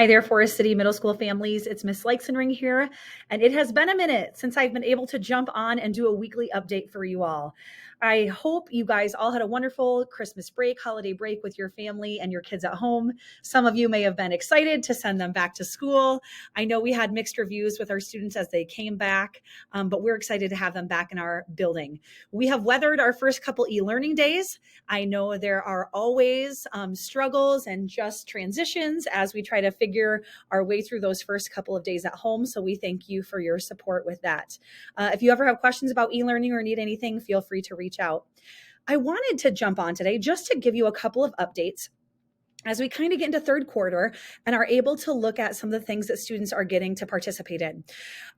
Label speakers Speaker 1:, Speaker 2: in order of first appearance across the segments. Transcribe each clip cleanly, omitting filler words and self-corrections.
Speaker 1: Hi there, Forest City Middle School families. It's Miss Leixenring here, and it has been a minute since I've been able to jump on and do a weekly update for you all. I hope you guys all had a wonderful Christmas break, holiday break with your family and your kids at home. Some of you may have been excited to send them back to school. I know we had mixed reviews with our students as they came back, but we're excited to have them back in our building. We have weathered our first couple e-learning days. I know there are always struggles and just transitions as we try to figure our way through those first couple of days at home. So we thank you for your support with that. If you ever have questions about e-learning or need anything, feel free to reach out. I wanted to jump on today just to give you a couple of updates as we kind of get into third quarter and are able to look at some of the things that students are getting to participate in.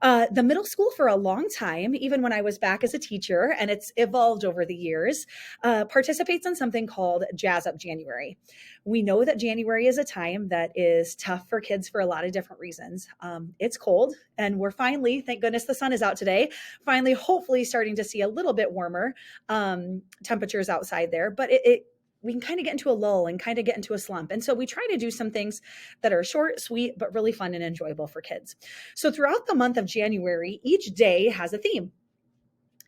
Speaker 1: The middle school for a long time, even when I was back as a teacher, and it's evolved over the years, participates in something called Jazz Up January. We know that January is a time that is tough for kids for a lot of different reasons. It's cold, and we're finally, thank goodness the sun is out today, finally, hopefully starting to see a little bit warmer temperatures outside there, but we can kind of get into a lull and kind of get into a slump. And so we try to do some things that are short, sweet, but really fun and enjoyable for kids. So throughout the month of January, each day has a theme.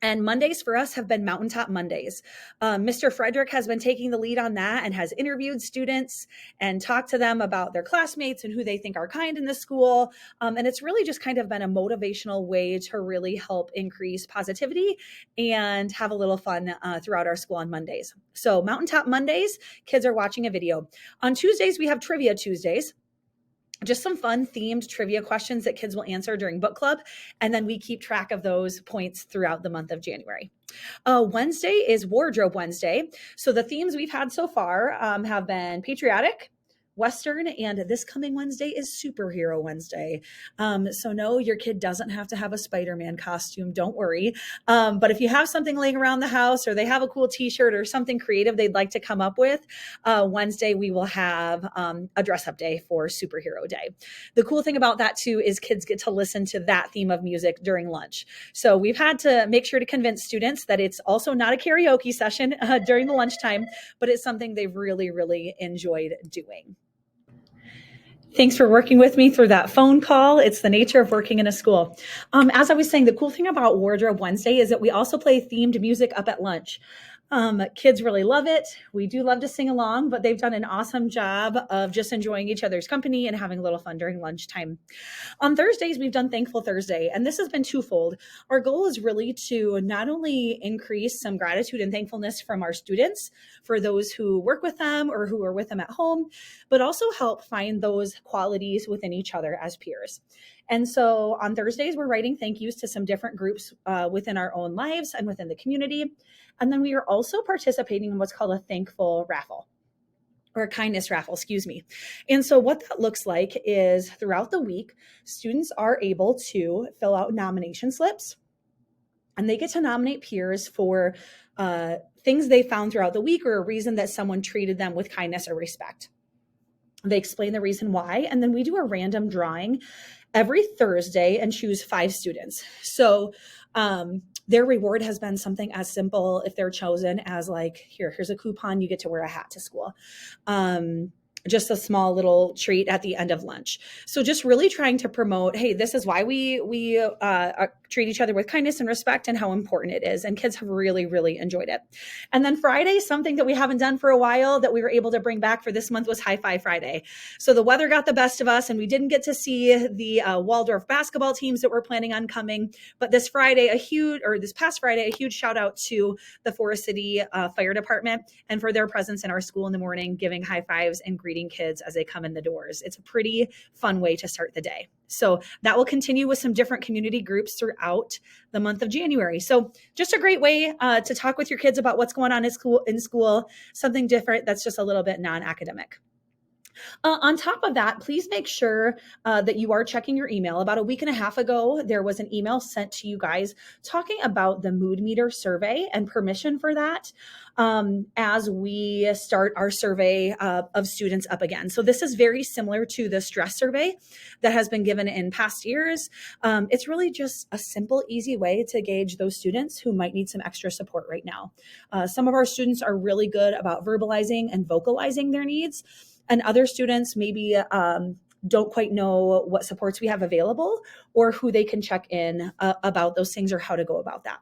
Speaker 1: And Mondays for us have been Mountaintop Mondays. Mr. Frederick has been taking the lead on that and has interviewed students and talked to them about their classmates and who they think are kind in the school. And it's really just kind of been a motivational way to really help increase positivity and have a little fun throughout our school on Mondays. So Mountaintop Mondays, kids are watching a video. On Tuesdays, we have Trivia Tuesdays. Just some fun themed trivia questions that kids will answer during book club. And then we keep track of those points throughout the month of January. Wednesday is Wardrobe Wednesday. So the themes we've had so far have been patriotic, Western, and this coming Wednesday is Superhero Wednesday. So no, your kid doesn't have to have a Spider-Man costume. Don't worry. But if you have something laying around the house or they have a cool t-shirt or something creative they'd like to come up with, Wednesday we will have a dress-up day for Superhero Day. The cool thing about that too is kids get to listen to that theme of music during lunch. So we've had to make sure to convince students that it's also not a karaoke session during the lunchtime, but it's something they've really, really enjoyed doing. Thanks for working with me through that phone call. It's the nature of working in a school. As I was saying, the cool thing about Wardrobe Wednesday is that we also play themed music up at lunch. Kids really love it. We do love to sing along, but they've done an awesome job of just enjoying each other's company and having a little fun during lunchtime. On Thursdays, we've done Thankful Thursday, and this has been twofold. Our goal is really to not only increase some gratitude and thankfulness from our students for those who work with them or who are with them at home, but also help find those qualities within each other as peers. And so on Thursdays, we're writing thank yous to some different groups within our own lives and within the community. And then we are also participating in what's called a thankful raffle, or a kindness raffle, excuse me. And so what that looks like is throughout the week, students are able to fill out nomination slips, and they get to nominate peers for things they found throughout the week or a reason that someone treated them with kindness or respect. They explain the reason why, and then we do a random drawing every Thursday and choose 5 students. So their reward has been something as simple, if they're chosen, as like, here's a coupon, you get to wear a hat to school. Just a small little treat at the end of lunch. So just really trying to promote, hey, this is why we treat each other with kindness and respect and how important it is. And kids have really, really enjoyed it. And then Friday, something that we haven't done for a while that we were able to bring back for this month was High Five Friday. So the weather got the best of us and we didn't get to see the Waldorf basketball teams that we're planning on coming. But this past Friday, a huge shout out to the Forest City Fire Department and for their presence in our school in the morning, giving high fives and greeting kids as they come in the doors. It's a pretty fun way to start the day. So that will continue with some different community groups throughout the month of January. So just a great way to talk with your kids about what's going on in school, something different that's just a little bit non-academic. On top of that, please make sure that you are checking your email. About a week and a half ago, there was an email sent to you guys talking about the mood meter survey and permission for that as we start our survey of students up again. So this is very similar to the stress survey that has been given in past years. It's really just a simple, easy way to gauge those students who might need some extra support right now. Some of our students are really good about verbalizing and vocalizing their needs. And other students maybe don't quite know what supports we have available or who they can check in about those things or how to go about that.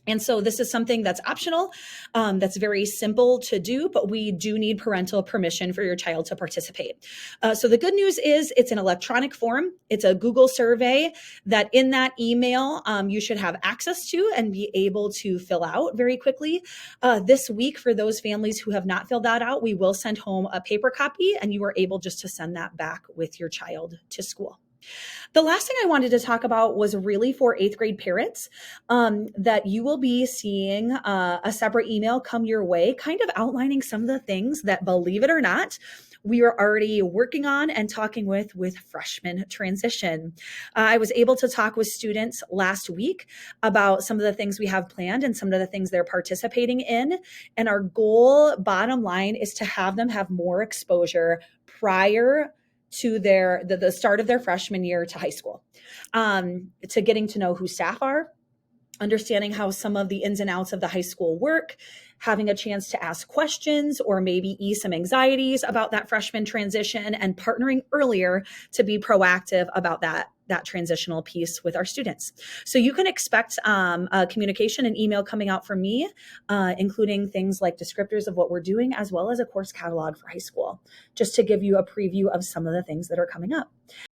Speaker 1: And so this is something that's optional, that's very simple to do, but we do need parental permission for your child to participate. So the good news is it's an electronic form. It's a Google survey that in that email you should have access to and be able to fill out very quickly. This week, for those families who have not filled that out, we will send home a paper copy and you are able just to send that back with your child to school. The last thing I wanted to talk about was really for 8th grade parents, that you will be seeing a separate email come your way, kind of outlining some of the things that, believe it or not, we are already working on and talking with freshman transition. I was able to talk with students last week about some of the things we have planned and some of the things they're participating in. And our goal, bottom line, is to have them have more exposure prior to the start of their freshman year to high school, to getting to know who staff are, understanding how some of the ins and outs of the high school work, having a chance to ask questions or maybe ease some anxieties about that freshman transition, and partnering earlier to be proactive about that transitional piece with our students. So you can expect a communication and email coming out from me, including things like descriptors of what we're doing, as well as a course catalog for high school, just to give you a preview of some of the things that are coming up.